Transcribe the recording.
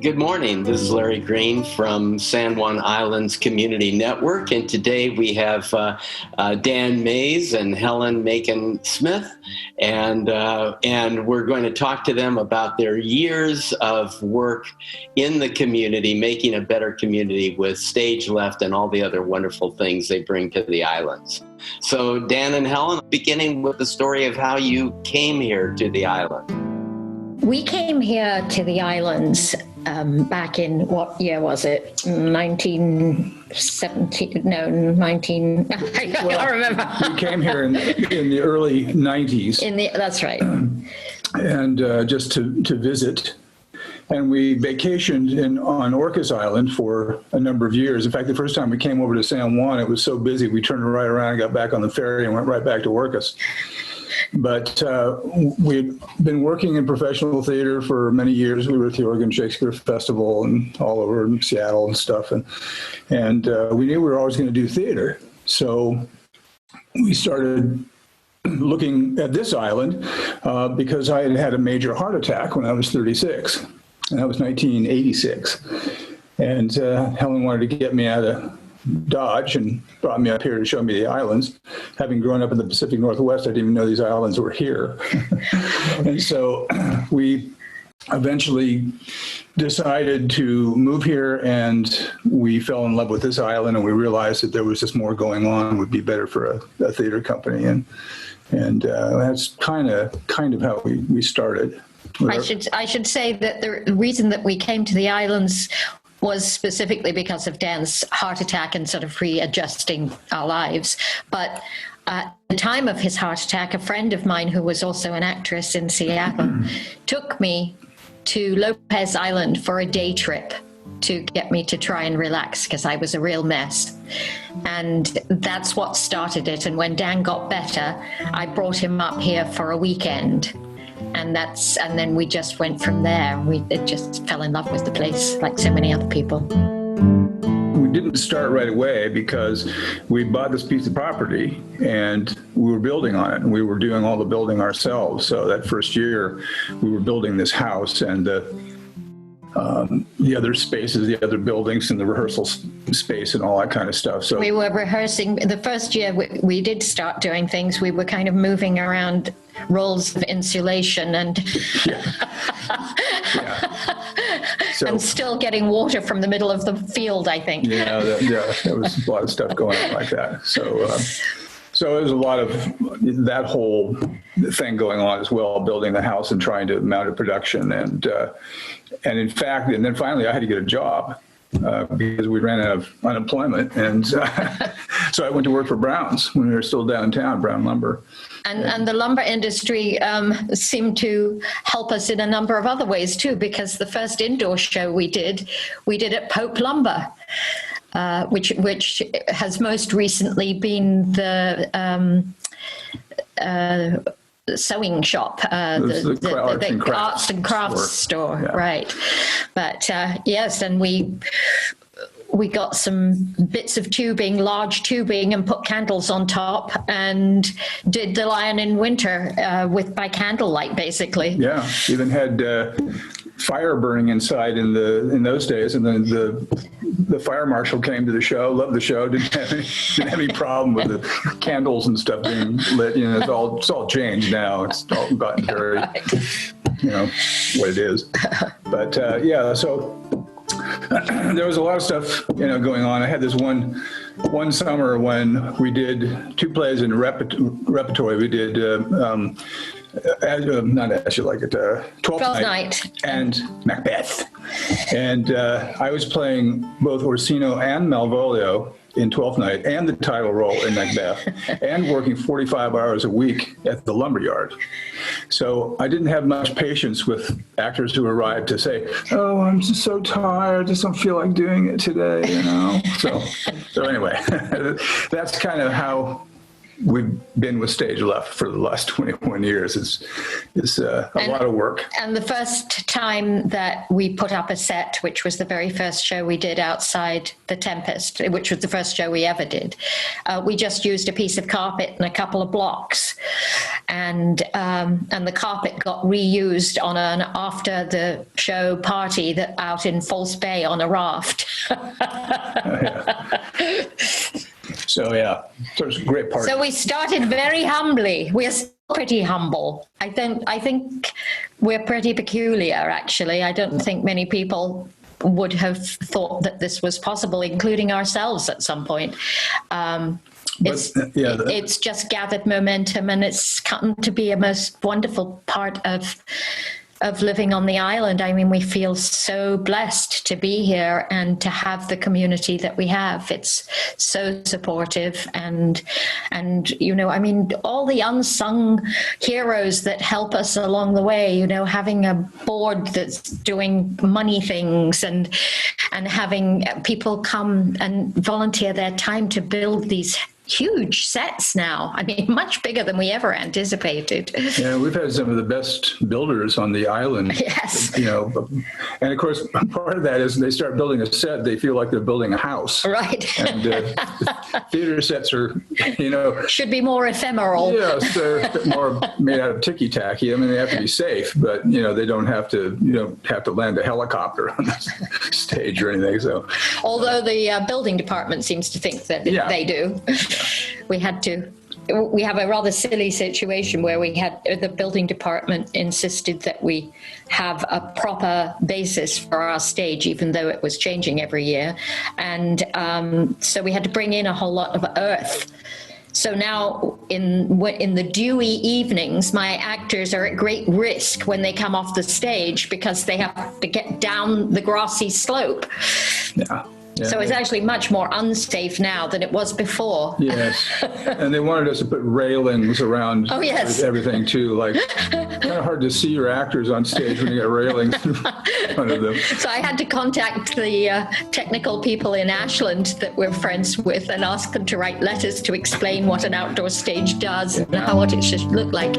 Good morning. This is Larry Green from San Juan Islands Community Network, and today we have Dan Mays and Helen Machin-Smith, and we're going to talk to them about their years of work in the community, making a better community with Stage Left and all the other wonderful things they bring to the islands. So Dan and Helen, beginning with the story of how you came here to the island. We came here to the islands back in, what year was it? 1970? No, 19. I can't remember. We came here in the early 90s. That's right. And just to visit. And we vacationed on Orcas Island for a number of years. In fact, the first time we came over to San Juan, it was so busy, we turned right around and got back on the ferry and went right back to Orcas. But we'd been working in professional theater for many years. We were at the Oregon Shakespeare Festival and all over in Seattle and stuff. And we knew we were always going to do theater. So we started looking at this island because I had had a major heart attack when I was 36. And that was 1986. And Helen wanted to get me out of Dodge and brought me up here to show me the islands. Having grown up in the Pacific Northwest, I didn't even know these islands were here. And so we eventually decided to move here, and we fell in love with this island, and we realized that there was just more going on, would be better for a theater company. And that's kind of how we started. I should say that the reason that we came to the islands was specifically because of Dan's heart attack and sort of readjusting our lives. But at the time of his heart attack, a friend of mine who was also an actress in Seattle took me to Lopez Island for a day trip to get me to try and relax because I was a real mess. And that's what started it. And when Dan got better, I brought him up here for a weekend. And then we just went from there. We just fell in love with the place, like so many other people. We didn't start right away because we bought this piece of property and we were building on it, and we were doing all the building ourselves. So that first year, we were building this house, and the other spaces, the other buildings, and the rehearsal space and all that kind of stuff. So we were rehearsing. The first year we did start doing things. We were kind of moving around rolls of insulation and So, and still getting water from the middle of the field, I think. There was a lot of stuff going on like that. So there's a lot of that whole thing going on as well, building the house and trying to mount a production. And in fact, and then finally I had to get a job because we ran out of unemployment. And so I went to work for Brown's when we were still downtown, Brown Lumber. And the lumber industry seemed to help us in a number of other ways too, because the first indoor show we did at Pope Lumber. Which has most recently been the sewing shop, the arts and crafts store. Yeah. Right. But yes, and we got some bits of tubing, large tubing, and put candles on top, and did The Lion in Winter by candlelight, basically. Yeah, even had fire burning inside in those days, and then the fire marshal came to the show, loved the show, didn't have any problem with the candles and stuff being lit. It's all changed now. It's all gotten very, what it is. But so there was a lot of stuff, going on. I had this one summer when we did two plays in repertory. We did not As You Like It, Twelfth Night and Macbeth. And I was playing both Orsino and Malvolio in Twelfth Night and the title role in Macbeth, and working 45 hours a week at the lumberyard. So I didn't have much patience with actors who arrived to say, "Oh, I'm just so tired, just don't feel like doing it today," So anyway, that's kind of how we've been with stage left for the last 21 years. It's a lot of work. And the first time that we put up a set, which was the very first show we did outside the Tempest, which was the first show we ever did, we just used a piece of carpet and a couple of blocks, and the carpet got reused on an after the show party that out in False Bay on a raft. So it's a great party. So we started very humbly. We're still pretty humble. I think we're pretty peculiar, actually. I don't think many people would have thought that this was possible, including ourselves at some point. It's just gathered momentum, and it's come to be a most wonderful part of living on the island. I mean, we feel so blessed to be here and to have the community that we have. It's so supportive, and I mean, all the unsung heroes that help us along the way, having a board that's doing money things and having people come and volunteer their time to build these huge sets now. I mean, much bigger than we ever anticipated. Yeah, we've had some of the best builders on the island. Yes. And of course, part of that is they start building a set, they feel like they're building a house. Right. And theater sets are, should be more ephemeral. Yes, they're a bit more made out of ticky-tacky. I mean, they have to be safe, but, they don't have to, have to land a helicopter on the stage or anything. So, although the building department seems to think that they do. We have a rather silly situation where the building department insisted that we have a proper basis for our stage, even though it was changing every year. And so we had to bring in a whole lot of earth. So now in the dewy evenings, my actors are at great risk when they come off the stage because they have to get down the grassy slope. Yeah. Yeah, so it's actually much more unsafe now than it was before. Yes. And they wanted us to put railings around everything too. Like, kind of hard to see your actors on stage when you got railings in front of them. So I had to contact the technical people in Ashland that we're friends with and ask them to write letters to explain what an outdoor stage does and what it should look like.